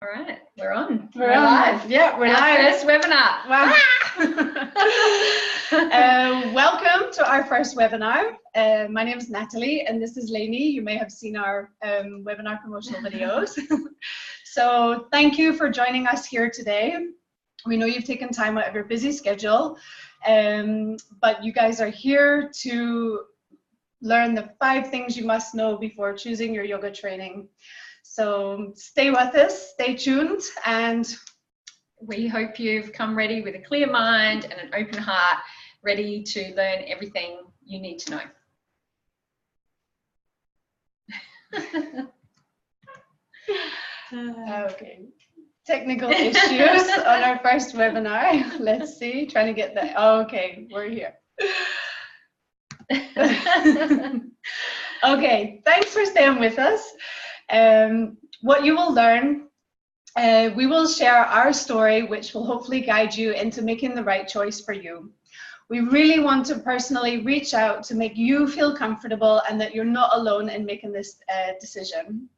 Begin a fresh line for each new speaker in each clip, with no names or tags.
All right, we're on.
We're live. Yeah, we're live.
First webinar.
Wow. Welcome to our first webinar. My name is Natalie and this is Lainey. You may have seen our webinar promotional videos. So thank you for joining us here today. We know you've taken time out of your busy schedule, but you guys are here to learn the 5 things you must know before choosing your yoga training. So stay with us, stay tuned, and
we hope you've come ready with a clear mind and an open heart, ready to learn everything you need to know.
Okay, technical issues on our first webinar. Let's see, trying to get that. Okay, we're here. Okay, thanks for staying with us. What you will learn, we will share our story, which will hopefully guide you into making the right choice for you. We really want to personally reach out to make you feel comfortable and that you're not alone in making this decision.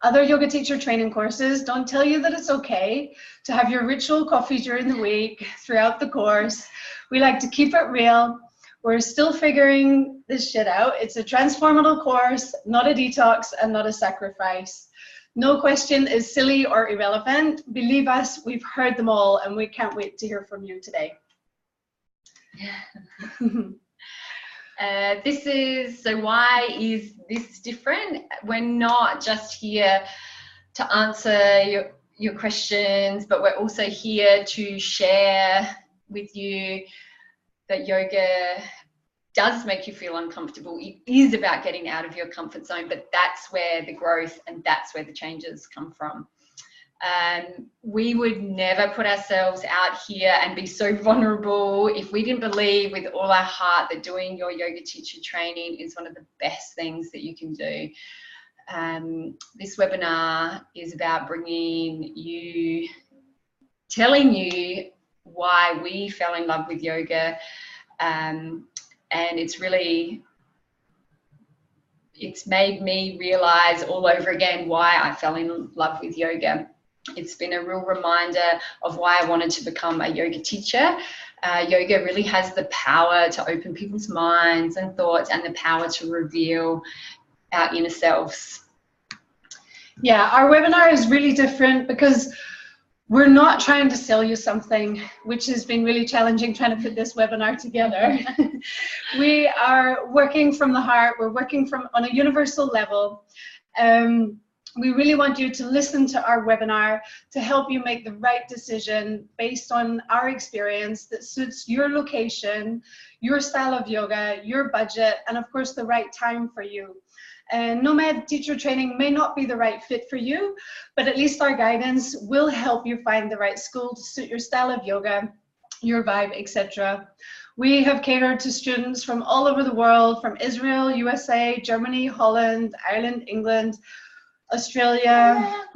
Other yoga teacher training courses don't tell you that it's okay to have your ritual coffee during the week, throughout the course. We like to keep it real. We're still figuring this shit out. It's a transformative course, not a detox and not a sacrifice. No question is silly or irrelevant. Believe us, we've heard them all and we can't wait to hear from you today.
So why is this different? We're not just here to answer your questions, but we're also here to share with you that yoga does make you feel uncomfortable. It is about getting out of your comfort zone, but that's where the growth and that's where the changes come from. We would never put ourselves out here and be so vulnerable if we didn't believe with all our heart that doing your yoga teacher training is one of the best things that you can do. This webinar is about telling you why we fell in love with yoga, and it's made me realize all over again why I fell in love with yoga. It's been a real reminder of why I wanted to become a yoga teacher. Yoga really has the power to open people's minds and thoughts and the power to reveal our inner selves.
Yeah, our webinar is really different because we're not trying to sell you something, which has been really challenging trying to put this webinar together. We are working from the heart. We're working on a universal level. We really want you to listen to our webinar to help you make the right decision based on our experience that suits your location, your style of yoga, your budget, and of course the right time for you. Nomad teacher training may not be the right fit for you, but at least our guidance will help you find the right school to suit your style of yoga, your vibe, etc. We have catered to students from all over the world, from Israel, USA, Germany, Holland, Ireland, England, Australia,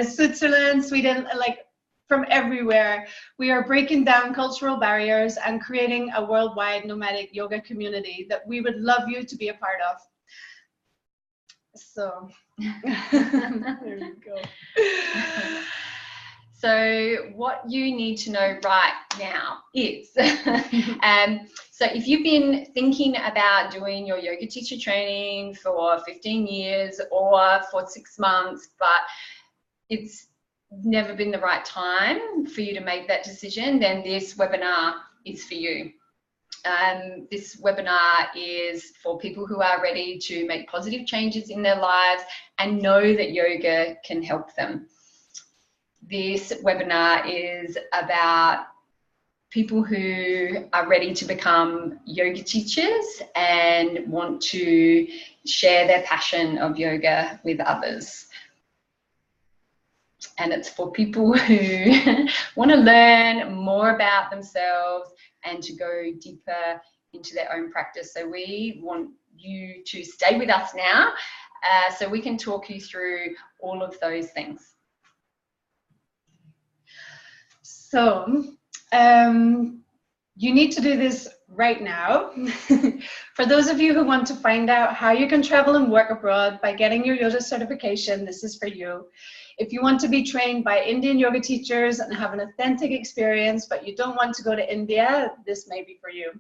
Switzerland, Sweden, like from everywhere. We are breaking down cultural barriers and creating a worldwide nomadic yoga community that we would love you to be a part of. So, there we go.
So what you need to know right now is, so if you've been thinking about doing your yoga teacher training for 15 years or for 6 months, but it's never been the right time for you to make that decision, then this webinar is for you. This webinar is for people who are ready to make positive changes in their lives and know that yoga can help them. This webinar is about people who are ready to become yoga teachers and want to share their passion of yoga with others. And it's for people who want to learn more about themselves and to go deeper into their own practice. So we want you to stay with us now so we can talk you through all of those things.
So you need to do this right now. For those of you who want to find out how you can travel and work abroad by getting your yoga certification, this is for you. If you want to be trained by Indian yoga teachers and have an authentic experience, but you don't want to go to India, this may be for you.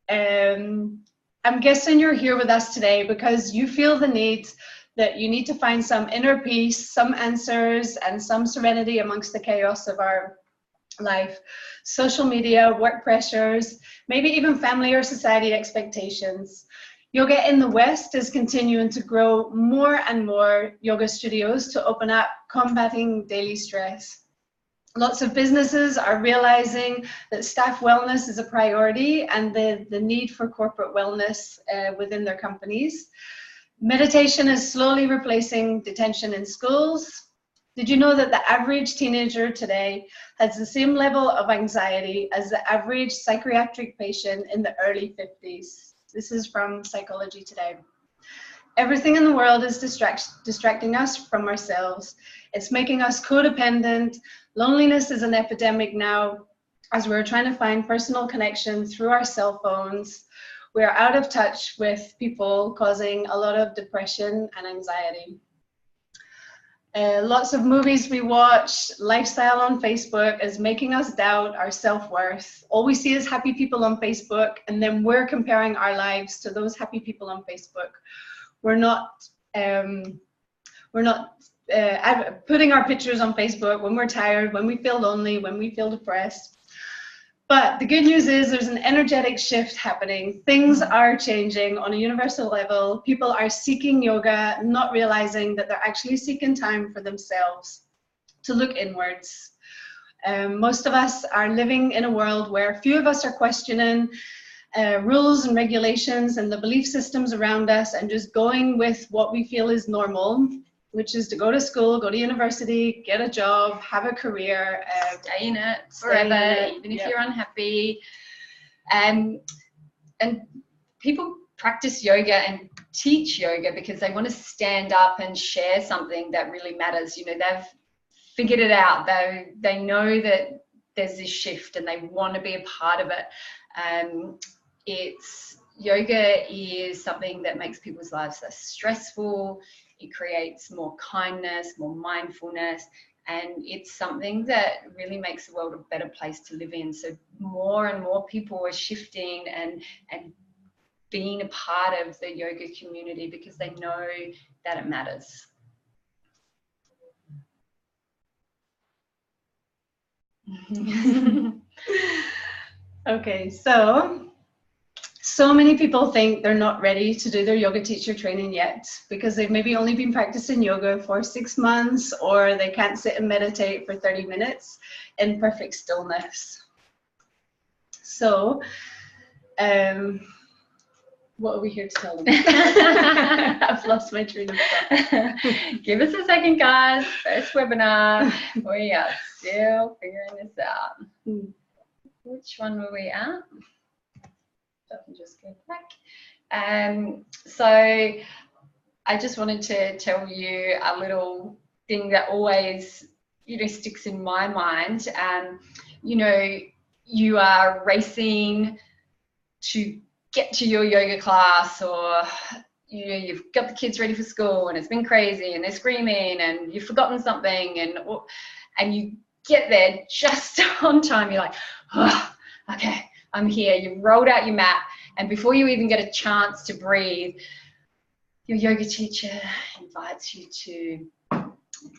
I'm guessing you're here with us today because you feel the need that you need to find some inner peace, some answers, and some serenity amongst the chaos of our life. Social media, work pressures, maybe even family or society expectations. Yoga in the West is continuing to grow more and more yoga studios to open up, combating daily stress. Lots of businesses are realizing that staff wellness is a priority and the need for corporate wellness within their companies. Meditation is slowly replacing detention in schools. Did you know that the average teenager today has the same level of anxiety as the average psychiatric patient in the early 50s? This is from Psychology Today. Everything in the world is distracting us from ourselves. It's making us codependent. Loneliness is an epidemic now as we're trying to find personal connection through our cell phones. We're out of touch with people, causing a lot of depression and anxiety. Lots of movies we watch, lifestyle on Facebook is making us doubt our self-worth. All we see is happy people on Facebook, and then we're comparing our lives to those happy people on Facebook. We're not putting our pictures on Facebook when we're tired, when we feel lonely, when we feel depressed. But the good news is there's an energetic shift happening. Things are changing on a universal level. People are seeking yoga, not realizing that they're actually seeking time for themselves to look inwards. Most of us are living in a world where few of us are questioning rules and regulations and the belief systems around us and just going with what we feel is normal, which is to go to school, go to university, get a job, have a career.
Stay in it forever, even if you're unhappy. And people practice yoga and teach yoga because they want to stand up and share something that really matters. You know, they've figured it out. They know that there's this shift and they want to be a part of it. Yoga is something that makes people's lives less stressful. It creates more kindness, more mindfulness, and it's something that really makes the world a better place to live in. So more and more people are shifting and being a part of the yoga community because they know that it matters.
Okay, so many people think they're not ready to do their yoga teacher training yet because they've maybe only been practicing yoga for 6 months, or they can't sit and meditate for 30 minutes in perfect stillness. So, what are we here to tell them? I've lost my train of thought.
Give us a second, guys. First webinar. We are still figuring this out. Which one were we at? Let me just go back. So I just wanted to tell you a little thing that always, sticks in my mind. You are racing to get to your yoga class, or you've got the kids ready for school and it's been crazy and they're screaming and you've forgotten something and you get there just on time. You're like, oh, okay, I'm here. You've rolled out your mat, and before you even get a chance to breathe, your yoga teacher invites you to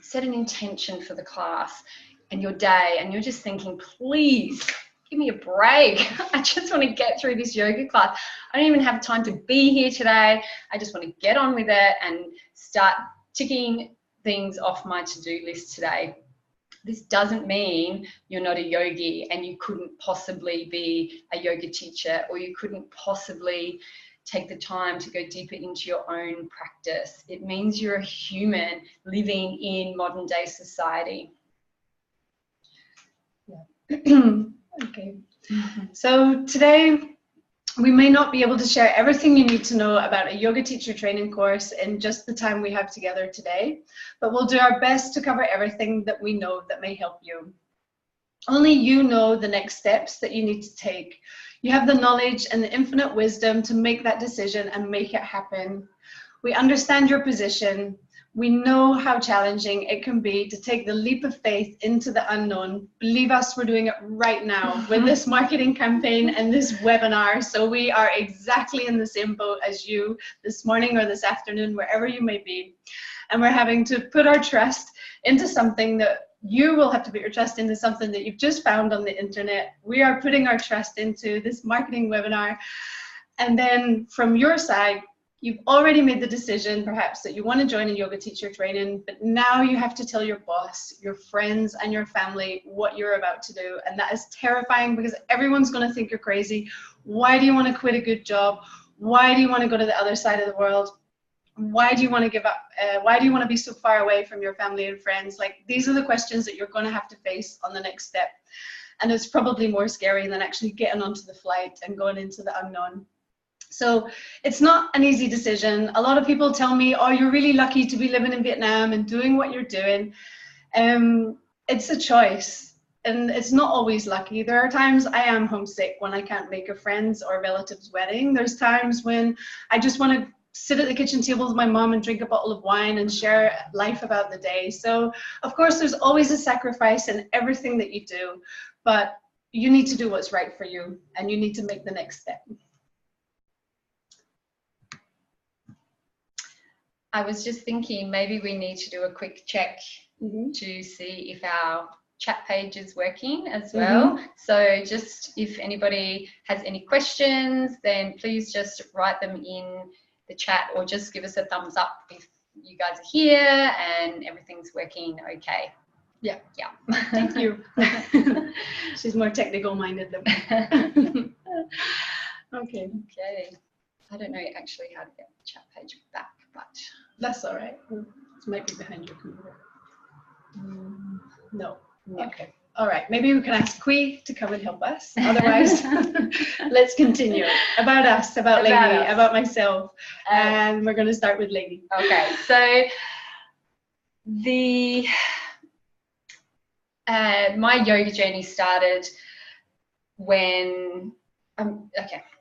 set an intention for the class and your day, and you're just thinking, please give me a break. I just want to get through this yoga class. I don't even have time to be here today. I just want to get on with it and start ticking things off my to-do list today. This doesn't mean you're not a yogi and you couldn't possibly be a yoga teacher, or you couldn't possibly take the time to go deeper into your own practice. It means you're a human living in modern day society.
Yeah. Okay. So today we may not be able to share everything you need to know about a yoga teacher training course in just the time we have together today, but we'll do our best to cover everything that we know that may help you. Only you know the next steps that you need to take. You have the knowledge and the infinite wisdom to make that decision and make it happen. We understand your position. We know how challenging it can be to take the leap of faith into the unknown. Believe us, we're doing it right now with this marketing campaign and this webinar. So we are exactly in the same boat as you this morning or this afternoon, wherever you may be. And we're having to put our trust into something that you will have to put your trust into, something that you've just found on the internet. We are putting our trust into this marketing webinar. And then from your side, you've already made the decision perhaps that you want to join a yoga teacher training, but now you have to tell your boss, your friends and your family what you're about to do. And that is terrifying because everyone's going to think you're crazy. Why do you want to quit a good job? Why do you want to go to the other side of the world? Why do you want to give up? Why do you want to be so far away from your family and friends? Like, these are the questions that you're going to have to face on the next step. And it's probably more scary than actually getting onto the flight and going into the unknown. So it's not an easy decision. A lot of people tell me, oh, you're really lucky to be living in Vietnam and doing what you're doing. It's a choice. And it's not always lucky. There are times I am homesick when I can't make a friend's or relative's wedding. There's times when I just want to sit at the kitchen table with my mom and drink a bottle of wine and share life about the day. So of course there's always a sacrifice in everything that you do, but you need to do what's right for you and you need to make the next step.
I was just thinking maybe we need to do a quick check to see if our chat page is working as well. So just if anybody has any questions, then please just write them in the chat or just give us a thumbs up if you guys are here and everything's working okay.
Yeah.
Thank you.
She's more technical minded than me. Okay.
I don't know actually how to get the chat page back, but
that's all right. It might be behind your computer. No. Okay. All right. Maybe we can ask Kui to come and help us. Otherwise, let's continue. About us, about Lainey, about myself. And we're going to start with Lainey.
Okay. So my yoga journey started when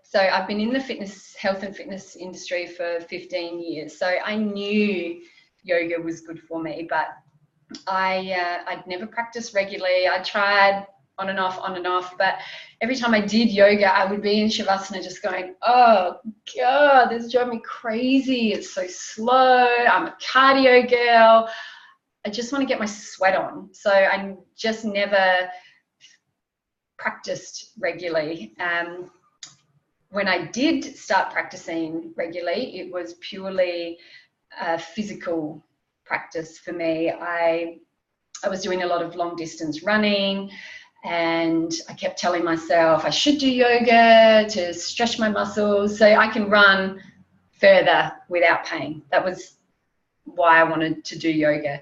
so I've been in the health and fitness industry for 15 years. So I knew yoga was good for me, but I'd never practiced regularly. I tried on and off, but every time I did yoga, I would be in Shavasana just going, oh God, this drove me crazy. It's so slow. I'm a cardio girl. I just want to get my sweat on. So I just never practiced regularly. When I did start practicing regularly, it was purely physical practice for me. I was doing a lot of long distance running and I kept telling myself I should do yoga to stretch my muscles so I can run further without pain. That was why I wanted to do yoga.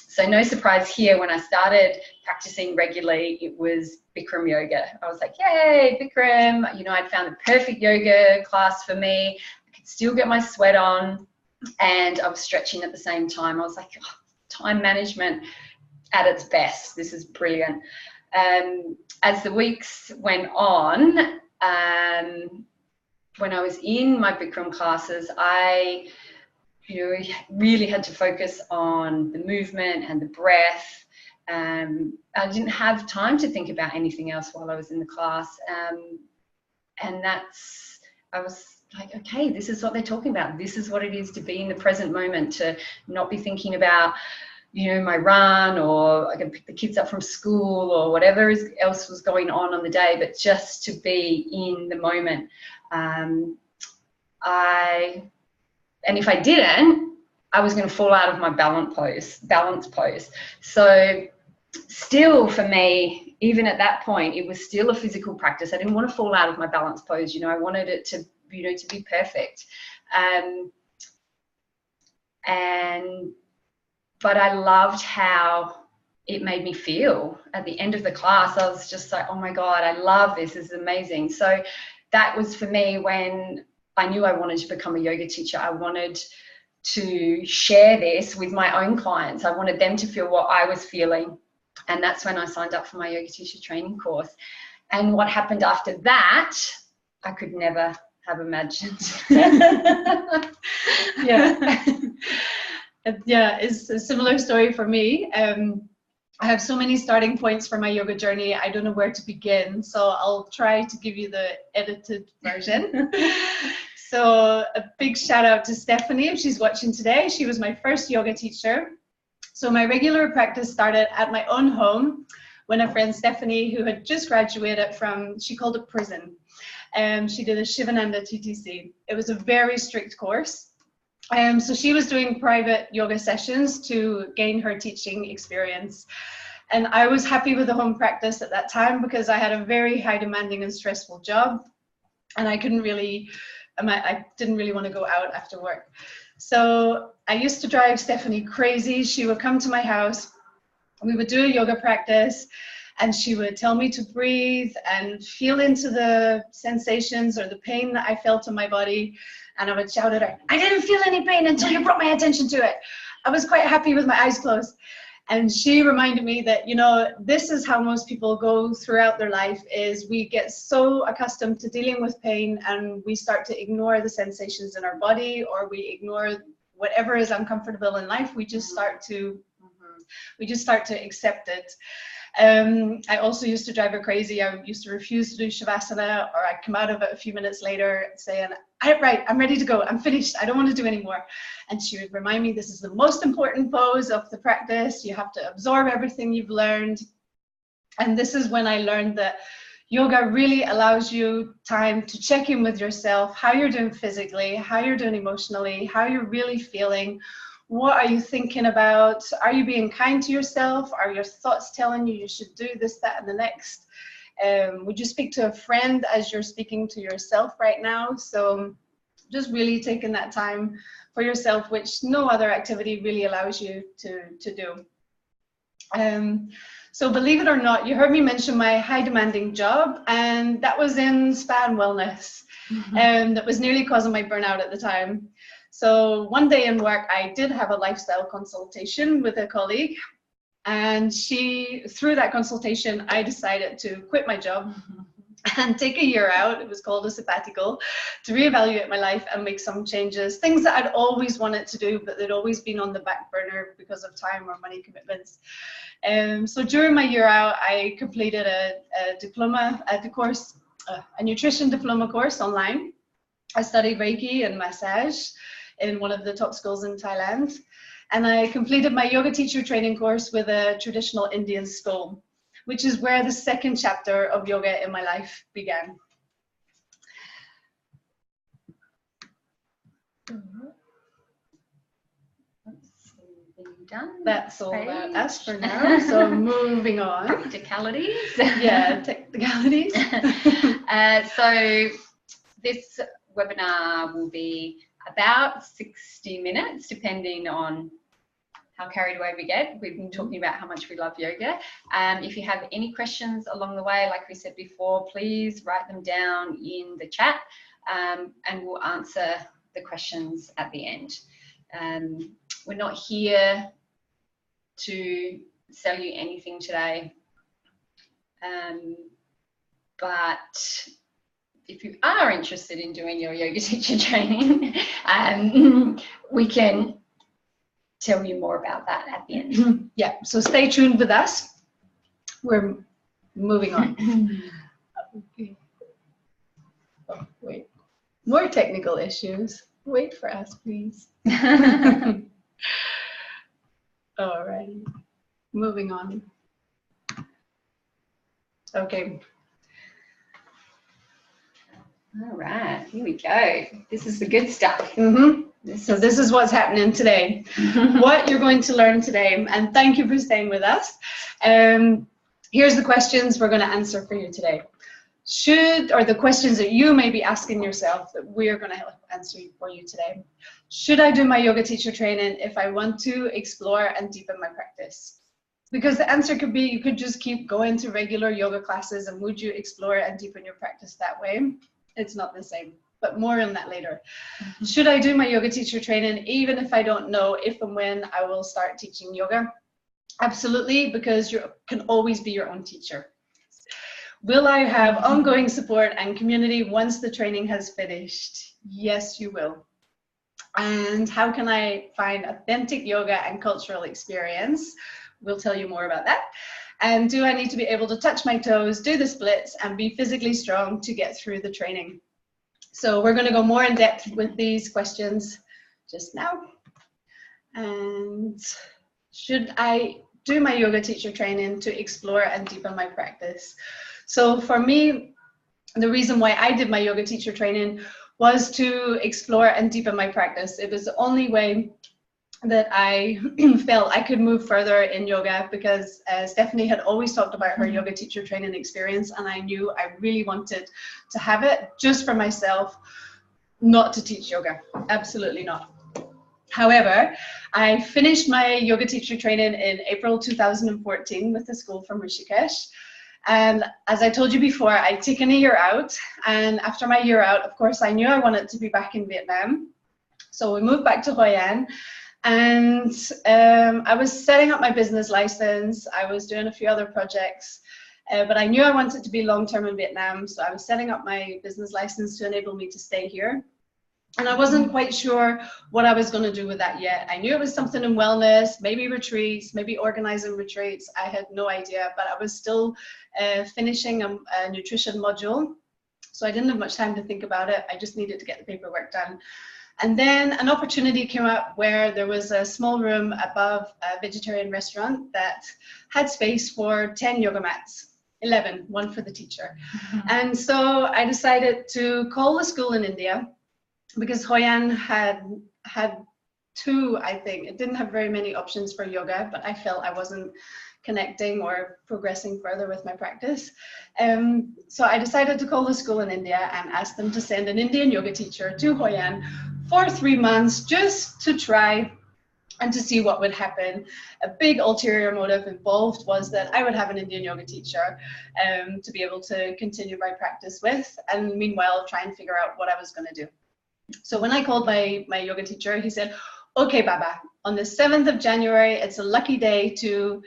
So no surprise here, when I started practicing regularly, it was Bikram yoga. I was like, yay, Bikram. You know, I'd found the perfect yoga class for me. I could still get my sweat on and I was stretching at the same time. I was like, oh, time management at its best. This is brilliant. As the weeks went on, when I was in my Bikram classes, I really had to focus on the movement and the breath. I didn't have time to think about anything else while I was in the class. And I was like, okay, this is what they're talking about. This is what it is to be in the present moment, to not be thinking about, my run, or I can pick the kids up from school or whatever else was going on the day, but just to be in the moment. And if I didn't, I was going to fall out of my balance pose. So still for me, even at that point, it was still a physical practice. I didn't want to fall out of my balance pose. I wanted it to, to be perfect. But I loved how it made me feel at the end of the class. I was just like, oh my God, I love this. This is amazing. So that was for me when I knew I wanted to become a yoga teacher. I wanted to share this with my own clients. I wanted them to feel what I was feeling. And that's when I signed up for my yoga teacher training course. And what happened after that, I could never have imagined.
Yeah. Yeah, it's a similar story for me. I have so many starting points for my yoga journey. I don't know where to begin, so I'll try to give you the edited version. So a big shout out to Stephanie if she's watching today. She was my first yoga teacher. So my regular practice started at my own home when a friend, Stephanie, who had just graduated from, she called it prison. She did a Shivananda TTC. It was a very strict course. So she was doing private yoga sessions to gain her teaching experience. And I was happy with the home practice at that time because I had a very high demanding and stressful job. And I didn't really want to go out after work. So I used to drive Stephanie crazy. She would come to my house. We would do a yoga practice. And she would tell me to breathe and feel into the sensations or the pain that I felt in my body. And I would shout at her, I didn't feel any pain until you brought my attention to it. I was quite happy with my eyes closed. And she reminded me that, you know, this is how most people go throughout their life, is we get so accustomed to dealing with pain and we start to ignore the sensations in our body, or we ignore whatever is uncomfortable in life. We just start to accept it. I also used to drive her crazy. I used to refuse to do Shavasana, or I'd come out of it a few minutes later saying, right, I'm ready to go. I'm finished. I don't want to do anymore. And she would remind me, this is the most important pose of the practice. You have to absorb everything you've learned. And this is when I learned that yoga really allows you time to check in with yourself, how you're doing physically, how you're doing emotionally, how you're really feeling. What are you thinking about? Are you being kind to yourself? Are your thoughts telling you you should do this, that, and the next? Would you speak to a friend as you're speaking to yourself right now? So just really taking that time for yourself, which no other activity really allows you to do. So believe it or not, you heard me mention my high demanding job, and that was in spa and wellness. That was nearly causing my burnout at the time. So one day in work, I did have a lifestyle consultation with a colleague, and through that consultation, I decided to quit my job and take a year out. It was called a sabbatical, to reevaluate my life and make some changes, things that I'd always wanted to do, but they'd always been on the back burner because of time or money commitments. So during my year out, I completed a nutrition diploma course online. I studied Reiki and massage in one of the top schools in Thailand. And I completed my yoga teacher training course with a traditional Indian school, which is where the second chapter of yoga in my life began.
Done.
That's all about us for now. So moving on.
Practicalities.
Yeah, technicalities.
So this webinar will be about 60 minutes, depending on how carried away we get. We've been talking about how much we love yoga. If you have any questions along the way, like we said before, please write them down in the chat, and we'll answer the questions at the end. We're not here to sell you anything today, but if you are interested in doing your yoga teacher training, we can tell you more about that at the end.
Yeah, so stay tuned with us. We're moving on. Oh, wait, more technical issues. Wait for us, please. Alrighty, moving on. Okay.
All right, here we go. This is the good stuff.
So this is what's happening today. What you're going to learn today, and thank you for staying with us. Here's the questions we're going to answer for you today. The questions that you may be asking yourself that we're going to help answer for you today. Should I do my yoga teacher training if I want to explore and deepen my practice? Because the answer could be, you could just keep going to regular yoga classes, and would you explore and deepen your practice that way? It's not the same, but more on that later. Should I do my yoga teacher training even if I don't know if and when I will start teaching yoga? Absolutely, because you can always be your own teacher. Will I have ongoing support and community once the training has finished? Yes, you will. And how can I find authentic yoga and cultural experience? We'll tell you more about that. And do I need to be able to touch my toes, do the splits, and be physically strong to get through the training? So we're going to go more in depth with these questions just now. And should I do my yoga teacher training to explore and deepen my practice? So for me, the reason why I did my yoga teacher training was to explore and deepen my practice. It was the only way that I felt I could move further in yoga, because Stephanie had always talked about her yoga teacher training experience, and I knew I really wanted to have it just for myself, not to teach yoga, absolutely not. However, I finished my yoga teacher training in April 2014 with a school from Rishikesh. And as I told you before, I'd taken a year out, and after my year out, of course, I knew I wanted to be back in Vietnam. So we moved back to Hoi An, and I was setting up my business license. I was doing a few other projects, but I knew I wanted to be long-term in Vietnam, so I was setting up my business license to enable me to stay here. And I wasn't quite sure what I was going to do with that yet. I knew it was something in wellness, maybe retreats, maybe organizing retreats. I had no idea, but I was still finishing a nutrition module. So I didn't have much time to think about it. I just needed to get the paperwork done. And then an opportunity came up where there was a small room above a vegetarian restaurant that had space for 10 yoga mats, 11, one for the teacher. And so I decided to call the school in India, because Hoi An had two, I think. It didn't have very many options for yoga, but I felt I wasn't connecting or progressing further with my practice. So I decided to call the school in India and ask them to send an Indian yoga teacher to Hoi An for 3 months, just to try and to see what would happen. A big ulterior motive involved was that I would have an Indian yoga teacher to be able to continue my practice with, and meanwhile try and figure out what I was going to do. So when I called my yoga teacher, he said, okay, Baba, on the 7th of January, it's a lucky day to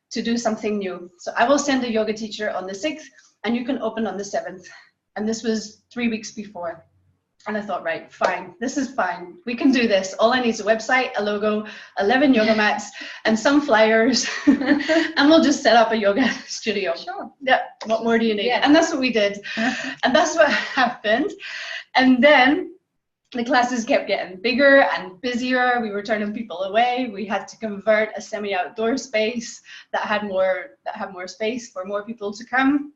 do something new. So I will send a yoga teacher on the 6th, and you can open on the 7th. And this was 3 weeks before. And I thought, right, fine, this is fine. We can do this. All I need is a website, a logo, 11 yoga mats, and some flyers, and we'll just set up a yoga studio.
Sure.
Yeah, what more do you need?
Yeah.
And that's what we did. And that's what happened. And then the classes kept getting bigger and busier. We were turning people away. We had to convert a semi-outdoor space that had more space for more people to come.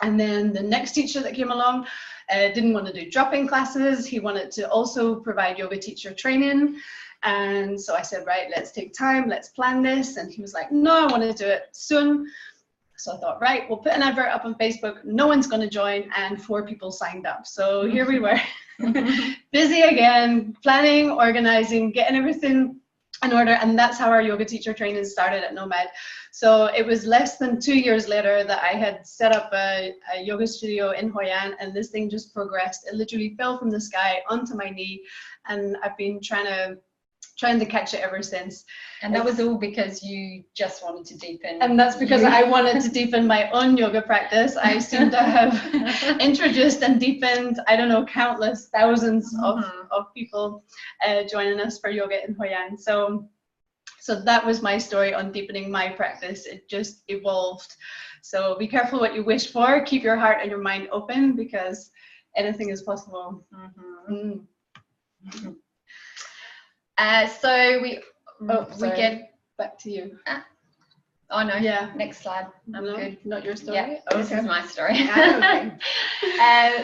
And then the next teacher that came along didn't want to do drop-in classes. He wanted to also provide yoga teacher training. And so I said, right, let's take time, let's plan this. And he was like, no, I want to do it soon. So I thought, right, we'll put an advert up on Facebook. No one's going to join, and 4 people signed up. So here we were, busy again, planning, organizing, getting everything in order. And that's how our yoga teacher training started at Nomad. So it was less than 2 years later that I had set up a yoga studio in Hoi An, and this thing just progressed. It literally fell from the sky onto my knee, and I've been trying to catch it ever since.
And that was all because you just wanted to deepen.
And that's because I wanted to deepen my own yoga practice. I seem to have introduced and deepened, I don't know, countless thousands of people joining us for yoga in Hoi An. So that was my story on deepening my practice. It just evolved. So be careful what you wish for. Keep your heart and your mind open, because anything is possible.
So we get
back to you.
Oh no!
Yeah.
Next slide. I'm good.
Not your story.
Yeah, okay. This is my story.
Okay.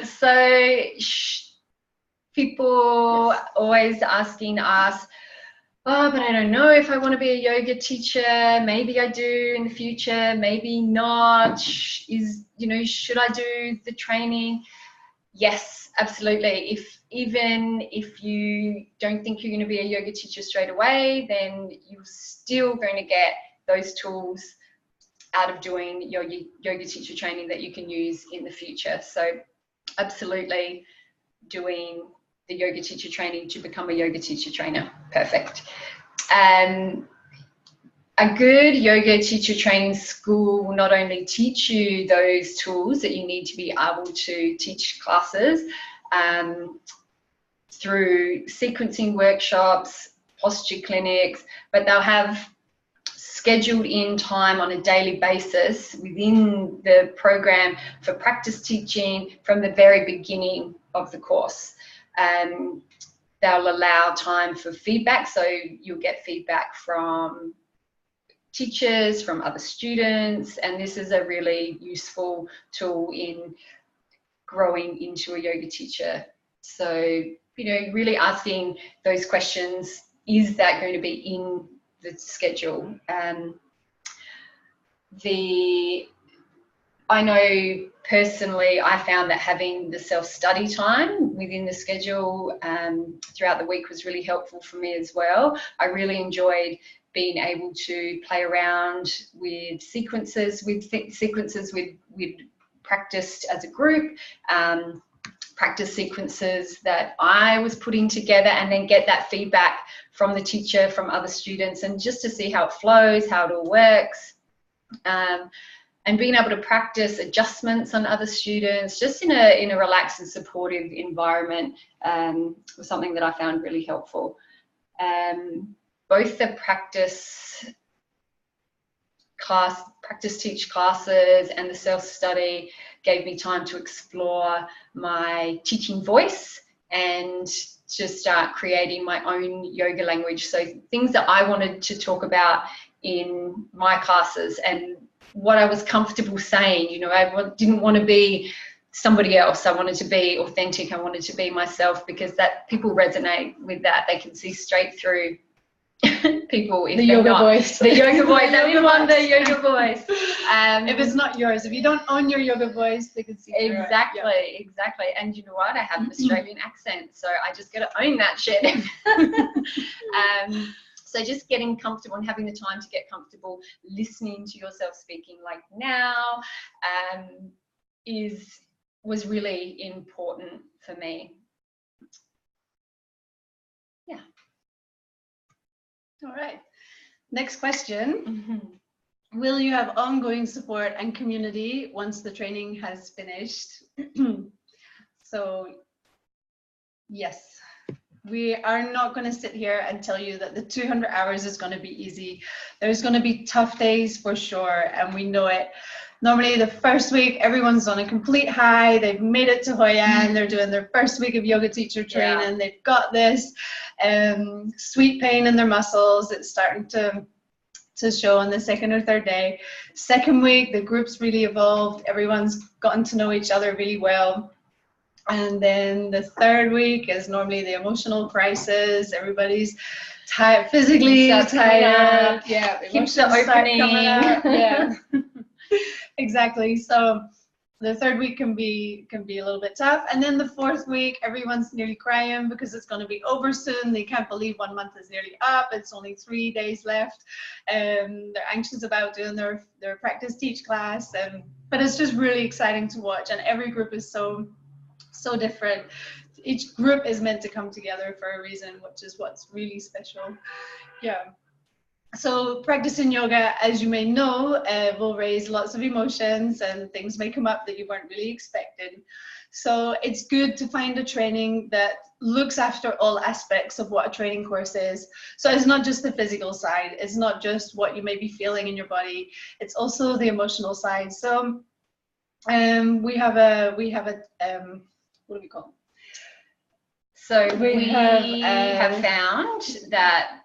So people always asking us, oh, but I don't know if I want to be a yoga teacher. Maybe I do in the future. Maybe not. Should I do the training? Yes, absolutely. Even if you don't think you're going to be a yoga teacher straight away, then you're still going to get those tools out of doing your yoga teacher training that you can use in the future. So absolutely doing the yoga teacher training to become a yoga teacher trainer. Perfect. a good yoga teacher training school will not only teach you those tools that you need to be able to teach classes through sequencing workshops, posture clinics, but they'll have scheduled in time on a daily basis within the program for practice teaching from the very beginning of the course. They'll allow time for feedback, so you'll get feedback from teachers, from other students, and this is a really useful tool in growing into a yoga teacher. So, you know, really asking those questions, is that going to be in the schedule? I know personally, I found that having the self-study time within the schedule throughout the week was really helpful for me as well. I really enjoyed being able to play around with sequences, we'd practiced as a group, practice sequences that I was putting together, and then get that feedback from the teacher, from other students, and just to see how it flows, how it all works. And being able to practice adjustments on other students, just in a relaxed and supportive environment, was something that I found really helpful. Both the practice teach classes and the self-study gave me time to explore my teaching voice and to start creating my own yoga language. So things that I wanted to talk about in my classes and what I was comfortable saying. You know, I didn't want to be somebody else. I wanted to be authentic. I wanted to be myself, because that people resonate with that. They can see straight through people if
the
they're
yoga
not.
voice.
The yoga voice. Everyone, the yoga voice.
If it's not yours, if you don't own your yoga voice, they can see through
exactly,
it.
exactly. And you know what? I have an Australian accent, so I just got to own that shit. So just getting comfortable and having the time to get comfortable listening to yourself speaking like now was really important for me. Yeah.
All right. Next question. Will you have ongoing support and community once the training has finished? So, yes. We are not going to sit here and tell you that the 200 hours is going to be easy. There's going to be tough days for sure, and we know it. Normally the first week, everyone's on a complete high. They've made it to Hoi An. They're doing their first week of yoga teacher training. Yeah. They've got this sweet pain in their muscles. It's starting to show on the second or third day. Second week, the group's really evolved. Everyone's gotten to know each other really well. And then the third week is normally the emotional crisis. Everybody's tired, physically tired. Yeah,
keeps the opening.
Yeah, exactly. So the third week can be a little bit tough. And then the fourth week, everyone's nearly crying because it's going to be over soon. They can't believe 1 month is nearly up. It's only 3 days left. They're anxious about doing their practice teach class. But it's just really exciting to watch. And every group is so different. Each group is meant to come together for a reason, which is what's really special. Yeah. So practicing yoga, as you may know, will raise lots of emotions, and things may come up that you weren't really expecting. So it's good to find a training that looks after all aspects of what a training course is. So it's not just the physical side. It's not just what you may be feeling in your body. It's also the emotional side. So we have a what do we call it?
So we have found that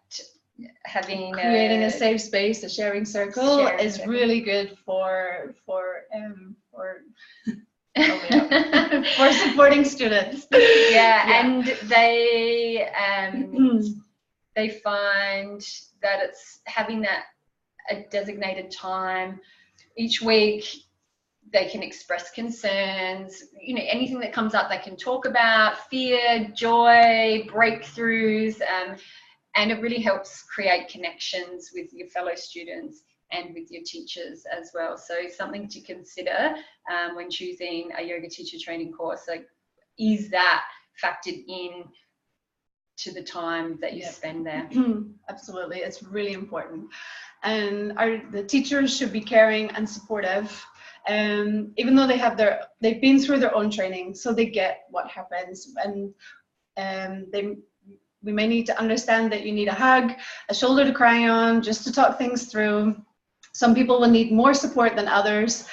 creating a safe space, a sharing circle, is really good for supporting students.
Yeah, and they find that it's having a designated time each week. They can express concerns, you know, anything that comes up they can talk about, fear, joy, breakthroughs, and it really helps create connections with your fellow students and with your teachers as well. So something to consider when choosing a yoga teacher training course. Like, is that factored in to the time that you spend there.
Absolutely, it's really important. And the teachers should be caring and supportive, even though they've been through their own training, so they get what happens. And we may need to understand that you need a hug, a shoulder to cry on, just to talk things through. Some people will need more support than others.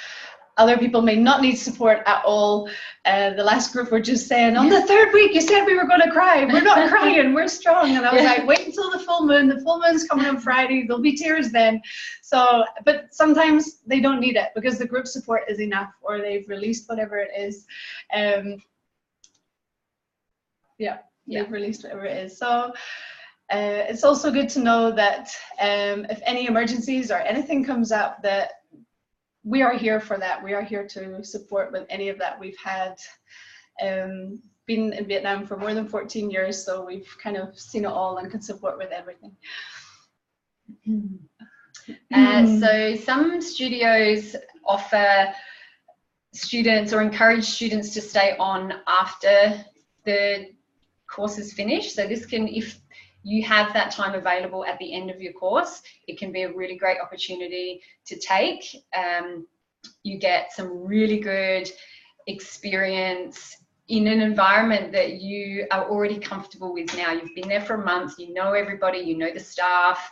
Other people may not need support at all. The last group were just saying, on the third week, you said we were going to cry. We're not crying, we're strong. And I was like, wait until the full moon. The full moon's coming on Friday. There'll be tears then. So, but sometimes they don't need it because the group support is enough, or they've released whatever it is. They've released whatever it is. So it's also good to know that if any emergencies or anything comes up, that we are here for that. We are here to support with any of that. We've had been in Vietnam for more than 14 years, so we've kind of seen it all and can support with everything.
So some studios offer students or encourage students to stay on after the course is finished. So this can, if you have that time available at the end of your course, it can be a really great opportunity to take. You get some really good experience in an environment that you are already comfortable with now. You've been there for a month, you know everybody, you know the staff,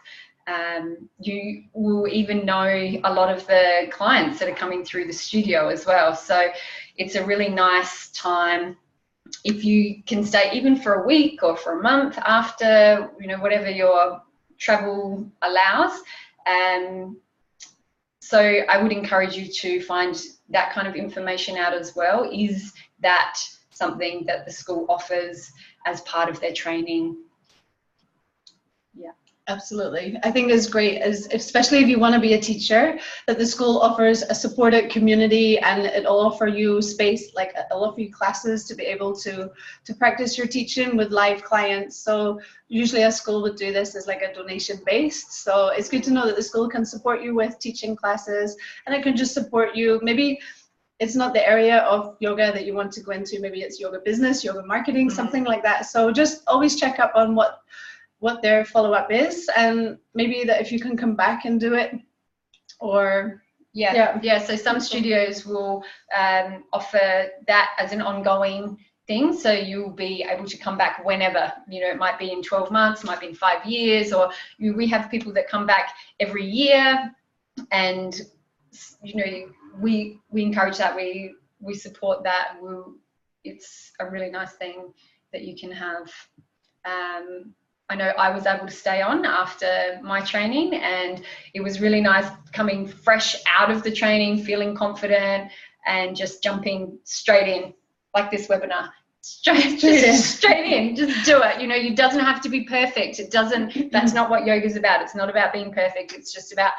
you will even know a lot of the clients that are coming through the studio as well. So it's a really nice time if you can stay even for a week or for a month after, you know, whatever your travel allows. So I would encourage you to find that kind of information out as well. Is that something that the school offers as part of their training? Yeah.
Absolutely. I think it's great, especially if you want to be a teacher, that the school offers a supported community, and it'll offer you space, like it'll offer you classes to be able to practice your teaching with live clients. So usually a school would do this as like a donation based. So it's good to know that the school can support you with teaching classes, and it can just support you. Maybe it's not the area of yoga that you want to go into. Maybe it's yoga business, yoga marketing, something like that. So just always check up on what their follow-up is, and maybe that if you can come back and do it, or
so some studios will offer that as an ongoing thing, so you'll be able to come back whenever, you know, it might be in 12 months, might be in 5 years, or we have people that come back every year, and you know, we encourage that, we support that. It's a really nice thing that you can have. I know I was able to stay on after my training, and it was really nice coming fresh out of the training, feeling confident, and just jumping straight in, like this webinar. Straight in, just do it. You know, it doesn't have to be perfect. It doesn't, that's not what yoga is about. It's not about being perfect. It's just about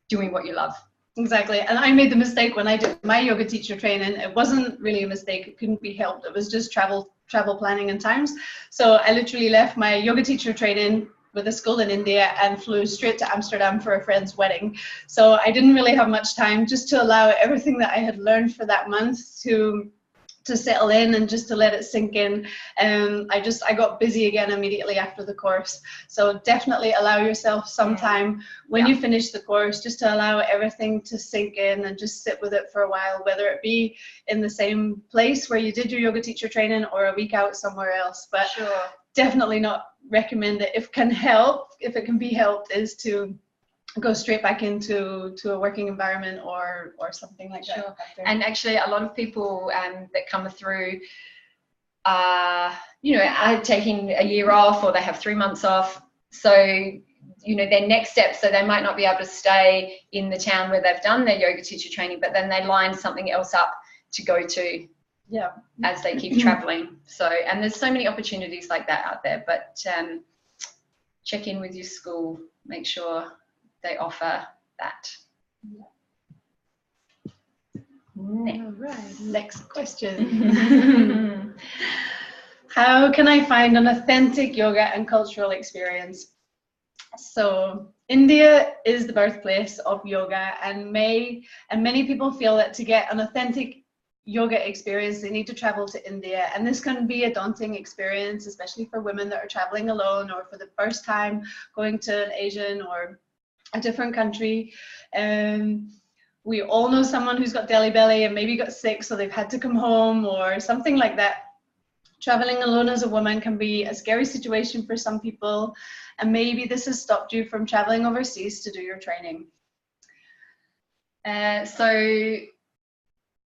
doing what you love.
Exactly. And I made the mistake when I did my yoga teacher training. It wasn't really a mistake. It couldn't be helped. It was just travel planning and times. So I literally left my yoga teacher training with a school in India and flew straight to Amsterdam for a friend's wedding. So I didn't really have much time, just to allow everything that I had learned for that month to settle in and just to let it sink in. I got busy again immediately after the course. So definitely allow yourself some time when you finish the course, just to allow everything to sink in and just sit with it for a while, whether it be in the same place where you did your yoga teacher training or a week out somewhere else. But definitely not recommend it. If it can be helped, is to go straight back into a working environment or something like that.
And actually a lot of people that come through you know, are taking a year off, or they have 3 months off, so you know, their next step, so they might not be able to stay in the town where they've done their yoga teacher training, but then they line something else up to go to as they keep traveling. So, and there's so many opportunities like that out there, but check in with your school, make sure they offer that.
All right, next question. How can I find an authentic yoga and cultural experience? So India is the birthplace of yoga, and many people feel that to get an authentic yoga experience, they need to travel to India, and this can be a daunting experience, especially for women that are traveling alone or for the first time going to an Asian or a different country. We all know someone who's got belly belly and maybe got sick, so they've had to come home or something like that. Traveling alone as a woman can be a scary situation for some people, and maybe this has stopped you from traveling overseas to do your training.
So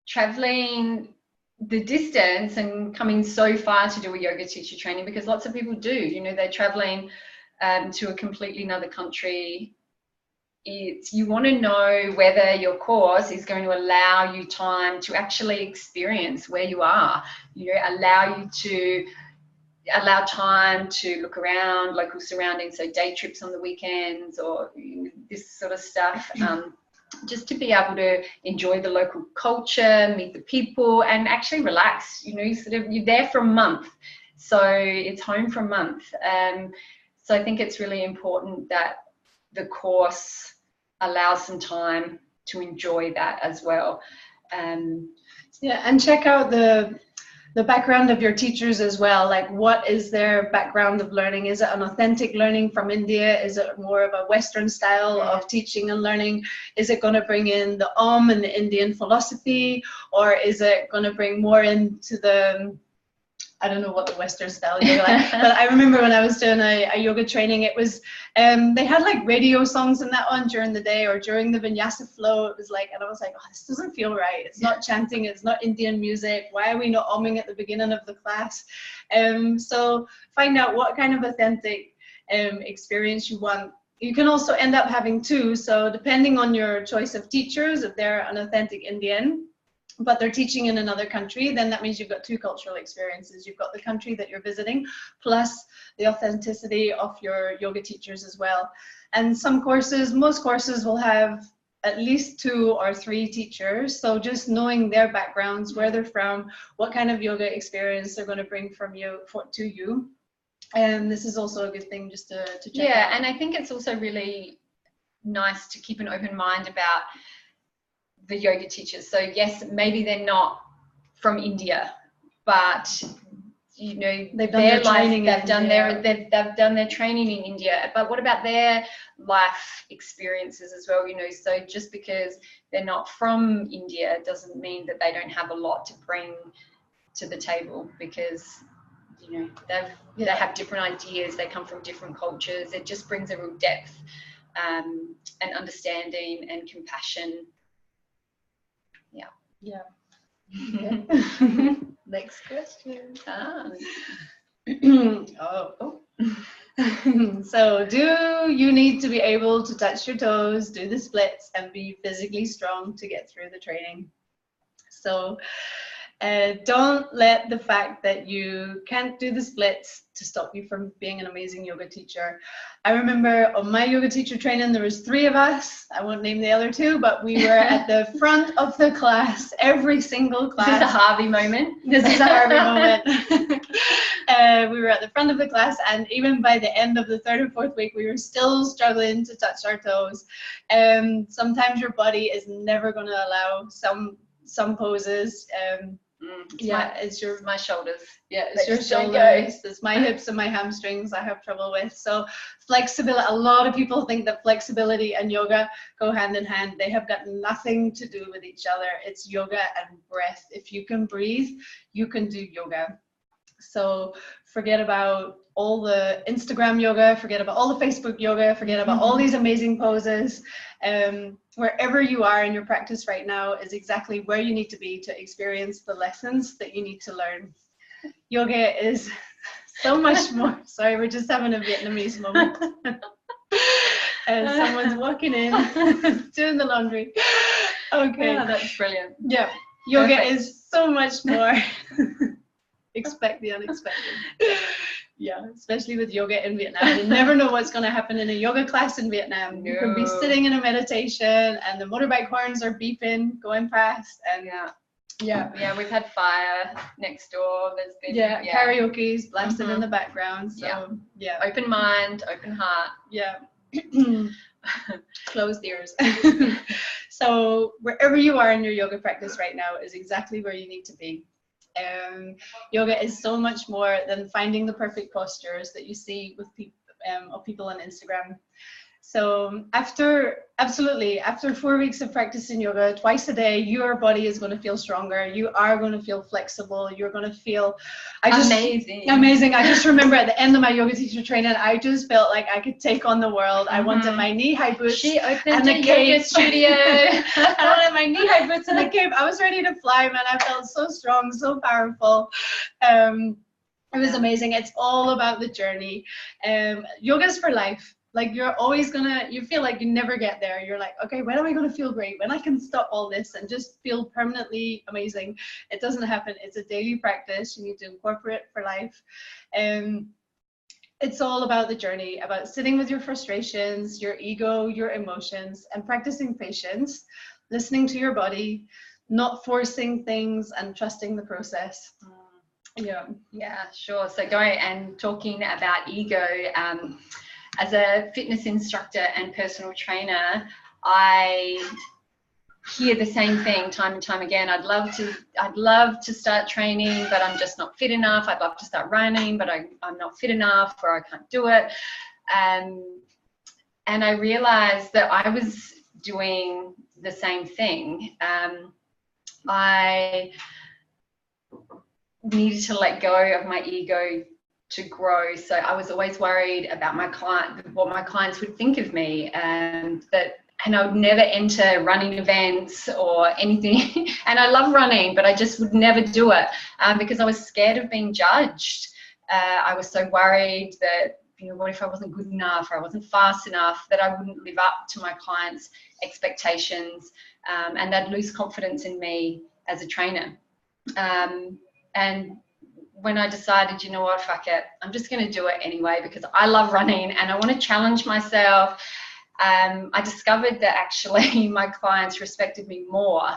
traveling the distance and coming so far to do a yoga teacher training, because lots of people do, you know, they're traveling to a completely another country. You want to know whether your course is going to allow you time to actually experience where you are, you know, allow time to look around local surroundings, so day trips on the weekends or this sort of stuff, just to be able to enjoy the local culture, meet the people, and actually relax. You know, you're there for a month, so it's home for a month. So I think it's really important that the course allows some time to enjoy that as well.
Yeah, and check out the background of your teachers as well. Like, what is their background of learning? Is it an authentic learning from India? Is it more of a Western style of teaching and learning? Is it going to bring in the and the Indian philosophy, or is it going to bring more into the, I don't know what the Western style yoga like, but I remember when I was doing a yoga training, it was, they had like radio songs in that one during the day or during the vinyasa flow. It was like, and I was like, oh, this doesn't feel right. It's not chanting, it's not Indian music. Why are we not umming at the beginning of the class? So find out what kind of authentic experience you want. You can also end up having two. So depending on your choice of teachers, if they're an authentic Indian, but they're teaching in another country, then that means you've got two cultural experiences. You've got the country that you're visiting, plus the authenticity of your yoga teachers as well. And some courses, most courses will have at least 2 or 3 teachers. So just knowing their backgrounds, where they're from, what kind of yoga experience they're going to bring from you to you. And this is also a good thing just to check out.
Yeah, and I think it's also really nice to keep an open mind about the yoga teachers. So yes, maybe they're not from India, but you know, they've done their training they've done their training in India. But what about their life experiences as well? You know, so just because they're not from India doesn't mean that they don't have a lot to bring to the table, because you know, they have different ideas, they come from different cultures. It just brings a real depth and understanding and compassion.
Yeah.
Okay. Next question.
So, do you need to be able to touch your toes, do the splits, and be physically strong to get through the training? So, don't let the fact that you can't do the splits to stop you from being an amazing yoga teacher. I remember on my yoga teacher training, there was 3 of us. I won't name the other 2, but we were at the front of the class, every single class.
This is a Harvey moment.
This is a Harvey moment. We were at the front of the class, and even by the end of the 3rd and 4th week, we were still struggling to touch our toes. Sometimes your body is never going to allow some poses. It's
my shoulders.
Yeah, it's your shoulders. It's my hips and my hamstrings I have trouble with. So flexibility, a lot of people think that flexibility and yoga go hand in hand. They have got nothing to do with each other. It's yoga and breath. If you can breathe, you can do yoga. So forget about all the Instagram yoga, forget about all the Facebook yoga, forget about all these amazing poses. Wherever you are in your practice right now is exactly where you need to be to experience the lessons that you need to learn. Yoga is so much more. Sorry, we're just having a Vietnamese moment. Someone's walking in, doing the laundry. Okay.
Oh, that's brilliant.
Yeah, yoga is so much more. Expect the unexpected. Yeah, especially with yoga in Vietnam. You never know what's going to happen in a yoga class in Vietnam. You could be sitting in a meditation and the motorbike horns are beeping, going past, and
yeah, we've had fire next door. There's been
karaoke's blasted in the background. So
open mind, open heart.
Yeah. Closed ears. So wherever you are in your yoga practice right now is exactly where you need to be. Yoga is so much more than finding the perfect postures that you see with people on Instagram. So after 4 weeks of practicing yoga twice a day, your body is going to feel stronger. You are going to feel flexible. You're going to feel amazing. I just remember at the end of my yoga teacher training, I just felt like I could take on the world. I wanted my knee-high boots.
She opened
and
a yoga studio.
I wanted my knee-high boots and a cape. I was ready to fly, man. I felt so strong, so powerful. It was amazing. It's all about the journey. Yoga's for life. Like you're always you feel like you never get there. You're like, okay, when am I going to feel great? When I can stop all this and just feel permanently amazing? It doesn't happen. It's a daily practice. You need to incorporate it for life. It's all about the journey, about sitting with your frustrations, your ego, your emotions, and practicing patience, listening to your body, not forcing things, and trusting the process.
Yeah, sure. So going and talking about ego, as a fitness instructor and personal trainer, I hear the same thing time and time again. I'd love to start training, but I'm just not fit enough. I'd love to start running, but I'm not fit enough, or I can't do it. And I realized that I was doing the same thing. I needed to let go of my ego to grow. So I was always worried about what my clients would think of me, and I would never enter running events or anything. And I love running, but I just would never do it because I was scared of being judged. I was so worried that, what if I wasn't good enough, or I wasn't fast enough, that I wouldn't live up to my clients' expectations, and they'd lose confidence in me as a trainer. And when I decided, fuck it, I'm just going to do it anyway because I love running and I want to challenge myself. I discovered that actually my clients respected me more,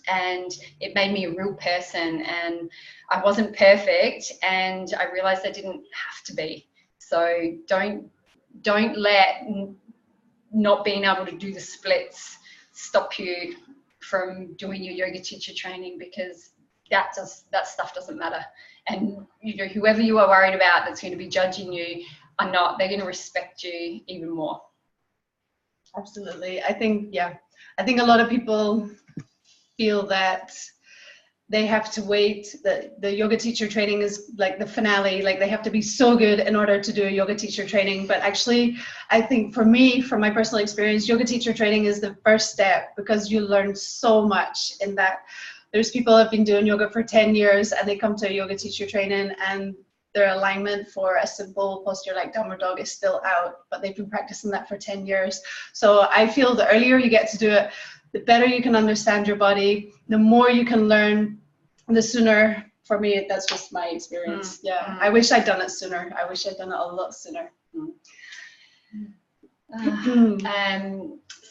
and it made me a real person, and I wasn't perfect, and I realized I didn't have to be. So don't let not being able to do the splits stop you from doing your yoga teacher training, because that stuff doesn't matter. And whoever you are worried about that's going to be judging you they're going to respect you even more.
Absolutely. I think a lot of people feel that they have to wait, that the yoga teacher training is like the finale, like they have to be so good in order to do a yoga teacher training. But actually, I think for me, from my personal experience, yoga teacher training is the first step, because you learn so much in that. There's people who have been doing yoga for 10 years and they come to a yoga teacher training and their alignment for a simple posture like downward dog is still out, but they've been practicing that for 10 years. So I feel the earlier you get to do it, the better you can understand your body, the more you can learn, the sooner. For me, that's just my experience. I wish I'd done it sooner. I wish I'd done it a lot sooner.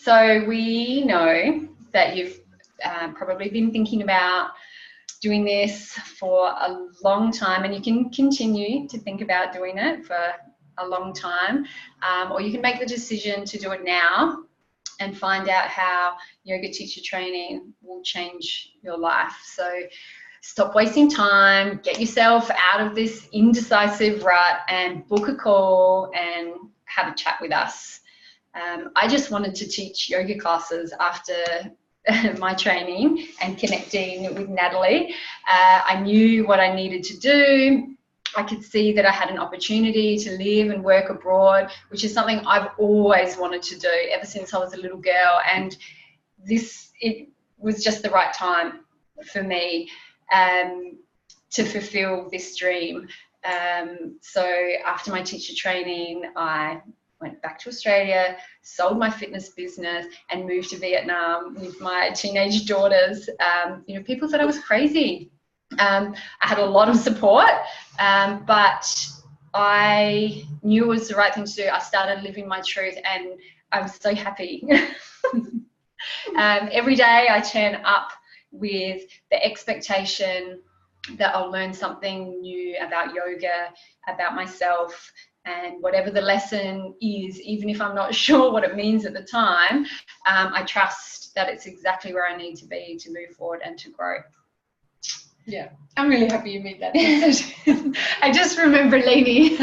So we know that you've probably been thinking about doing this for a long time, and you can continue to think about doing it for a long time, or you can make the decision to do it now and find out how yoga teacher training will change your life. So stop wasting time, get yourself out of this indecisive rut, and book a call and have a chat with us. I just wanted to teach yoga classes after my training and connecting with Natalie. I knew what I needed to do. I could see that I had an opportunity to live and work abroad, which is something I've always wanted to do ever since I was a little girl. And it was just the right time for me to fulfill this dream. So after my teacher training, I went back to Australia, sold my fitness business, and moved to Vietnam with my teenage daughters. People thought I was crazy. I had a lot of support, but I knew it was the right thing to do. I started living my truth, and I was so happy. Every day I turn up with the expectation that I'll learn something new about yoga, about myself, And whatever the lesson is, even if I'm not sure what it means at the time, I trust that it's exactly where I need to be to move forward and to grow.
Yeah, I'm really happy you made that decision. I just remember Lainey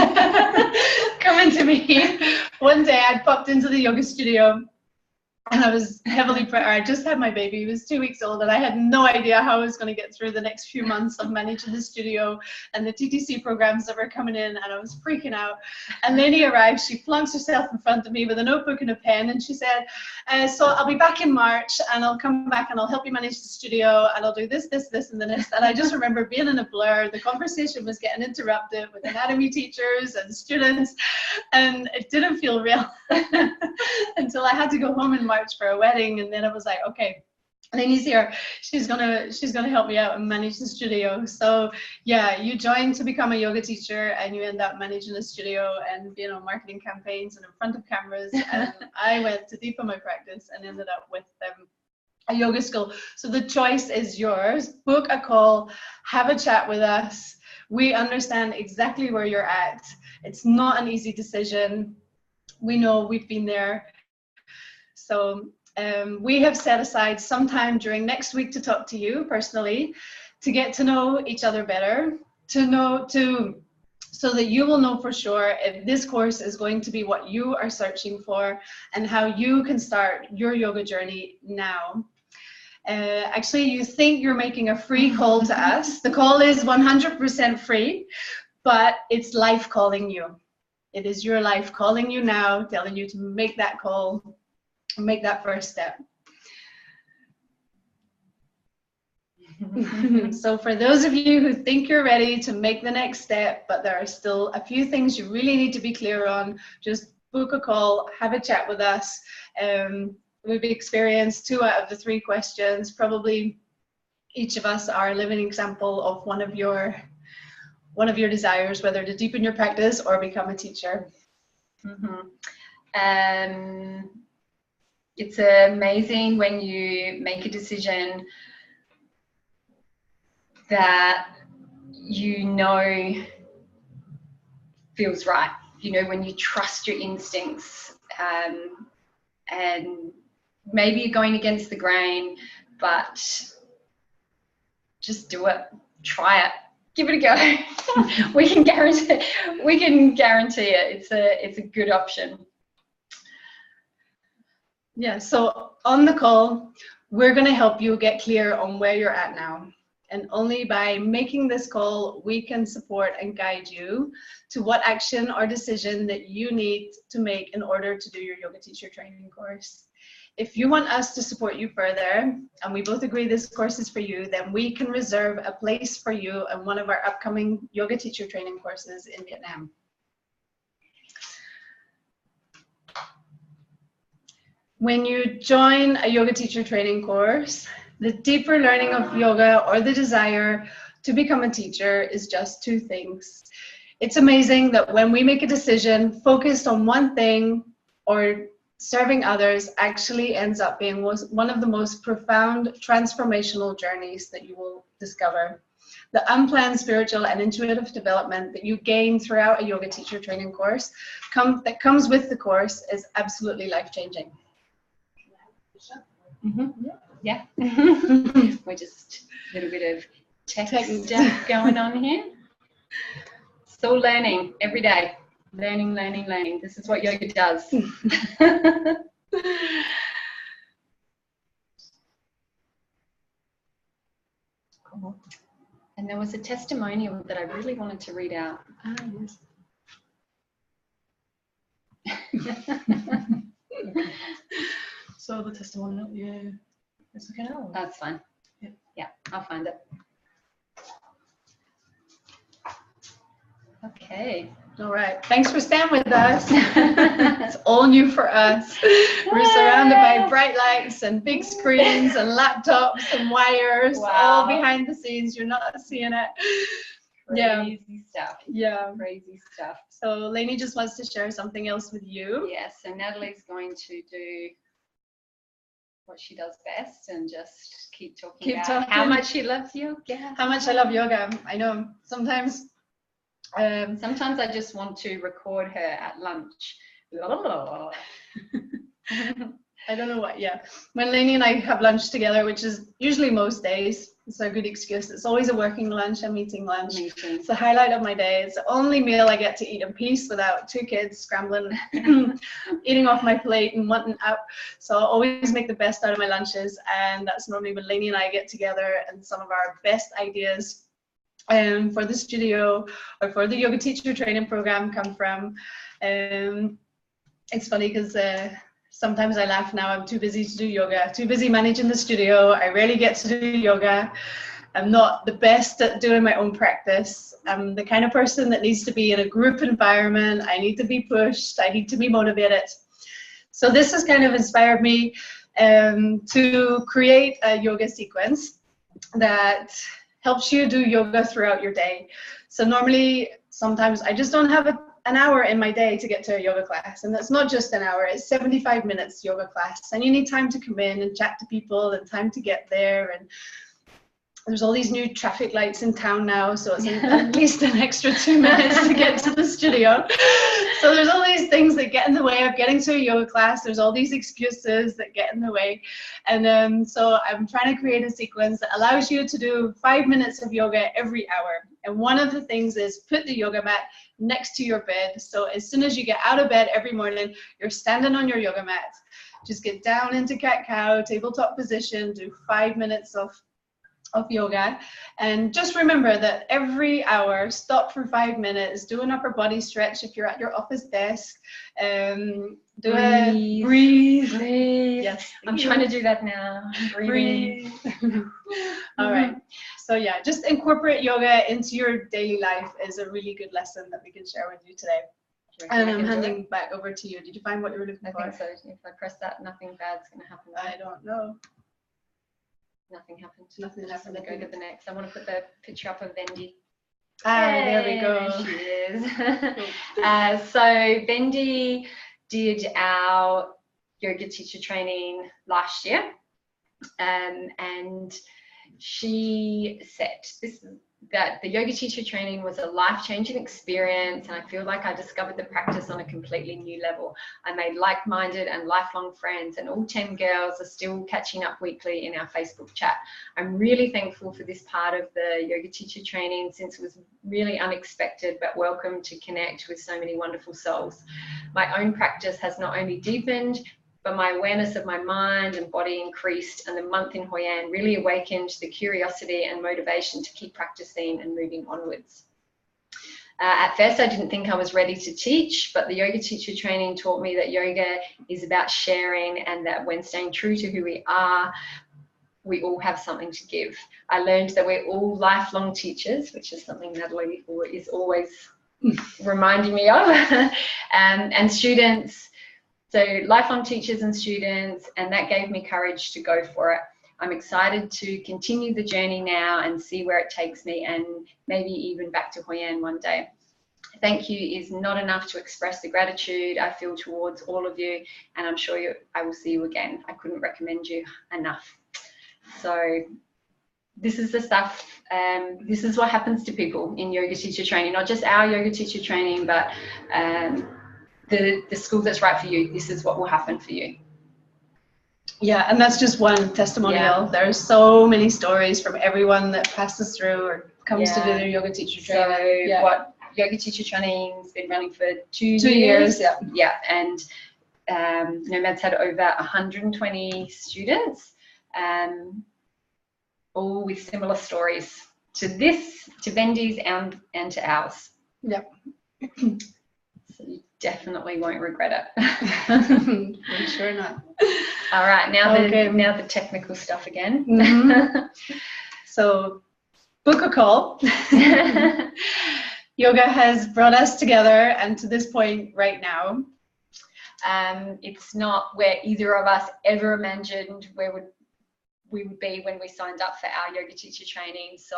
coming to me one day. I popped into the yoga studio and I was heavily I just had my baby. He was 2 weeks old, and I had no idea how I was going to get through the next few months of managing the studio and the TTC programs that were coming in, and I was freaking out. And Lainey arrived. She flunks herself in front of me with a notebook and a pen, and she said, so I'll be back in March, and I'll come back and I'll help you manage the studio, and I'll do this, this, this, and this. And I just remember being in a blur. The conversation was getting interrupted with anatomy teachers and students, and it didn't feel real until I had to go home in March for a wedding, and then it was like, okay, Lainey's here. She's gonna help me out and manage the studio. So yeah, you join to become a yoga teacher, and you end up managing a studio and being on marketing campaigns and in front of cameras. And I went to deepen my practice and ended up with a yoga school. So the choice is yours. Book a call, have a chat with us. We understand exactly where you're at. It's not an easy decision. We know, we've been there. So we have set aside some time during next week to talk to you personally, to get to know each other better, so that you will know for sure if this course is going to be what you are searching for and how you can start your yoga journey now. Actually, you think you're making a free call to us. The call is 100% free, but it's life calling you. It is your life calling you now, telling you to make that call, make that first step. So for those of you who think you're ready to make the next step, but there are still a few things you really need to be clear on, just book a call, have a chat with us. We've experienced 2 out of the 3 questions. Probably each of us are a living example of one of your desires, whether to deepen your practice or become a teacher.
It's amazing when you make a decision that you know feels right. You know, when you trust your instincts, and maybe you're going against the grain, but just do it. Try it. Give it a go. we can guarantee it. It's a good option.
Yeah, so on the call, we're going to help you get clear on where you're at now. And only by making this call, we can support and guide you to what action or decision that you need to make in order to do your yoga teacher training course. If you want us to support you further, and we both agree this course is for you, then we can reserve a place for you in one of our upcoming yoga teacher training courses in Vietnam. When you join a yoga teacher training course, the deeper learning of yoga or the desire to become a teacher is just 2 things. It's amazing that when we make a decision focused on one thing or serving others actually ends up being one of the most profound transformational journeys that you will discover. The unplanned spiritual and intuitive development that you gain throughout a yoga teacher training course that comes with the course is absolutely life-changing.
Yeah. We're just a little bit of tech stuff going on here. Still learning every day. Learning. This is what yoga does. Cool. And there was a testimonial that I really wanted to read out.
Yes. So the testimonial, yeah. It's okay now.
That's fine. Yeah, I'll find it. Okay.
All right. Thanks for staying with us. It's all new for us. We're surrounded by bright lights and big screens and laptops and wires, all behind the scenes. You're not seeing it.
Crazy stuff.
Yeah.
Crazy stuff.
So Lainey just wants to share something else with you.
Yes. So Natalie's going to do what she does best and just keep talking about how much she loves yoga.
How much I love yoga. I know sometimes
Sometimes I just want to record her at lunch.
I don't know what, yeah. When Lainey and I have lunch together, which is usually most days, it's a good excuse. It's always a working lunch, a meeting lunch. It's the highlight of my day. It's the only meal I get to eat in peace without two kids scrambling, eating off my plate and wanting out. So I always make the best out of my lunches, and that's normally when Lainey and I get together, and some of our best ideas for the studio or for the yoga teacher training program come from. It's funny because sometimes I laugh now. I'm too busy to do yoga, too busy managing the studio. I rarely get to do yoga. I'm not the best at doing my own practice. I'm the kind of person that needs to be in a group environment. I need to be pushed. I need to be motivated. So this has kind of inspired me to create a yoga sequence that helps you do yoga throughout your day. So normally, sometimes I just don't have an hour in my day to get to a yoga class, and that's not just an hour, it's 75 minutes yoga class, and you need time to come in and chat to people and time to get there, and there's all these new traffic lights in town now, so it's at least an extra 2 minutes to get to the studio. So there's all these things that get in the way of getting to a yoga class. There's all these excuses that get in the way. And so I'm trying to create a sequence that allows you to do 5 minutes of yoga every hour. And one of the things is put the yoga mat next to your bed. So as soon as you get out of bed every morning, you're standing on your yoga mat. Just get down into cat-cow, tabletop position, do 5 minutes of yoga, and just remember that every hour stop for 5 minutes, do an upper body stretch if you're at your office desk, breathe. Yes,
I'm trying to do that now. Breathe.
All right, so yeah, just incorporate yoga into your daily life is a really good lesson that we can share with you today. And I'm handing back over to you. Did you find what you were looking for?
I think so. If I press that, nothing bad's going to happen.
I don't know.
Nothing happened.
Nothing happened.
Go to the next. I want to put the picture up of Vendi.
There we go.
There she is. So Vendi did our yoga teacher training last year, and she said that the yoga teacher training was a life-changing experience, and I feel like I discovered the practice on a completely new level. I made like-minded and lifelong friends, and all 10 girls are still catching up weekly in our Facebook chat. I'm really thankful for this part of the yoga teacher training, since it was really unexpected but welcome to connect with so many wonderful souls. My own practice has not only deepened, but my awareness of my mind and body increased, and the month in Hoi An really awakened the curiosity and motivation to keep practicing and moving onwards. At first, I didn't think I was ready to teach, but the yoga teacher training taught me that yoga is about sharing, and that when staying true to who we are, we all have something to give. I learned that we're all lifelong teachers, which is something Natalie is always reminding me of, and students. So lifelong teachers and students, and that gave me courage to go for it. I'm excited to continue the journey now and see where it takes me, and maybe even back to Hoi An one day. Thank you is not enough to express the gratitude I feel towards all of you, and I'm sure I will see you again. I couldn't recommend you enough. So this is the stuff, this is what happens to people in yoga teacher training, not just our yoga teacher training, but the school that's right for you. This is what will happen for you.
Yeah, and that's just one testimonial. There's so many stories from everyone that passes through or comes to do their yoga teacher training.
So what yoga teacher training's been running for 2 years. Yeah, and Nomad's had over 120 students, all with similar stories to this, to Vendi's and to ours.
Yep.
So you definitely won't regret it.
I'm sure not.
All right, now the technical stuff again.
Mm-hmm. So book a call. Yoga has brought us together, and to this point right now,
it's not where either of us ever imagined where we would be when we signed up for our yoga teacher training. So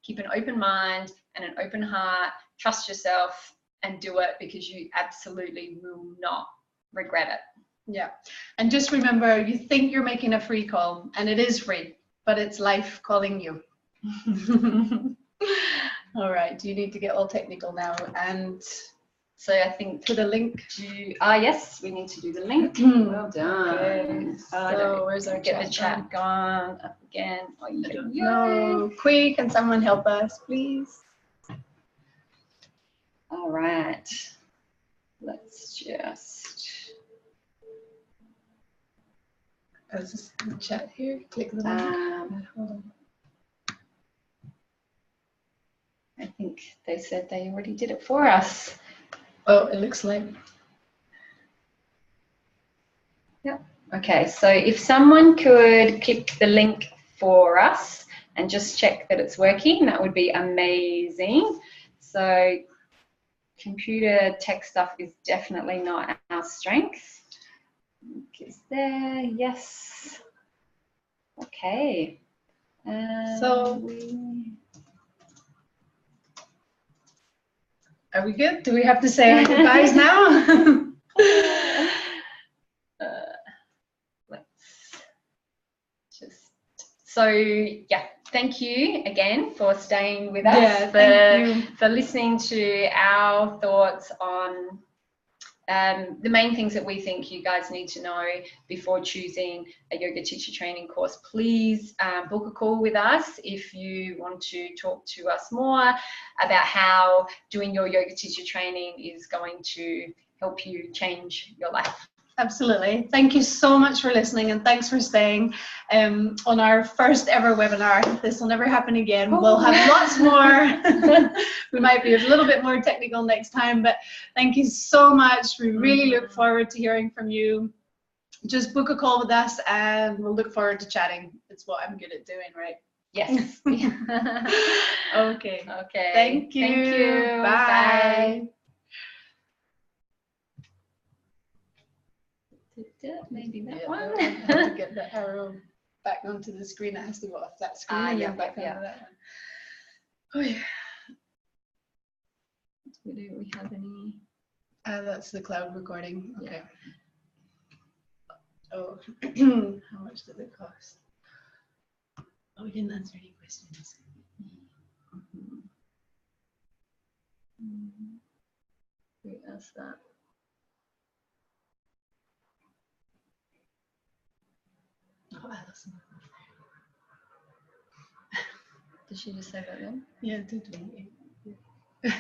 keep an open mind and an open heart, trust yourself, and do it, because you absolutely will not regret it.
Yeah, and just remember, you think you're making a free call, and it is free, but it's life calling you. All right. Do you need to get all technical now and
So I think
put a link?
Yes, we need to do the link. Well done.
Okay. So where's our
get
chat
the chat going up again? Oh,
I don't know. Quick, can someone help us, please?
All right. Let's just.
Is this in the chat here? Click the link. Hold on.
I think they said they already did it for us.
Oh, it looks like.
Yep. Okay, so if someone could click the link for us and just check that it's working, that would be amazing. So computer tech stuff is definitely not our strength. Is there? Yes. Okay.
So are we good? Do we have to say our goodbyes now?
Let's just. So yeah, thank you again for staying with us, for listening to our thoughts on the main things that we think you guys need to know before choosing a yoga teacher training course. Please book a call with us if you want to talk to us more about how doing your yoga teacher training is going to help you change your life.
Absolutely. Thank you so much for listening, and thanks for staying on our first ever webinar. This will never happen again. We'll have lots more. We might be a little bit more technical next time, but thank you so much. We really look forward to hearing from you. Just book a call with us and we'll look forward to chatting. It's what I'm good at doing, right?
Yes.
Okay.
Okay.
Thank you.
Thank you.
Bye.
Maybe that
Yeah,
one.
I have to get the arrow back onto the screen. It has to go off that screen and then back onto that one. Oh yeah.
Do we have any?
That's the cloud recording. Okay.
Yeah.
Oh, how much does it cost? Oh, we didn't answer any questions.
Who asked that?
Oh, Alison.
Did she just say that then?
Yeah, 228.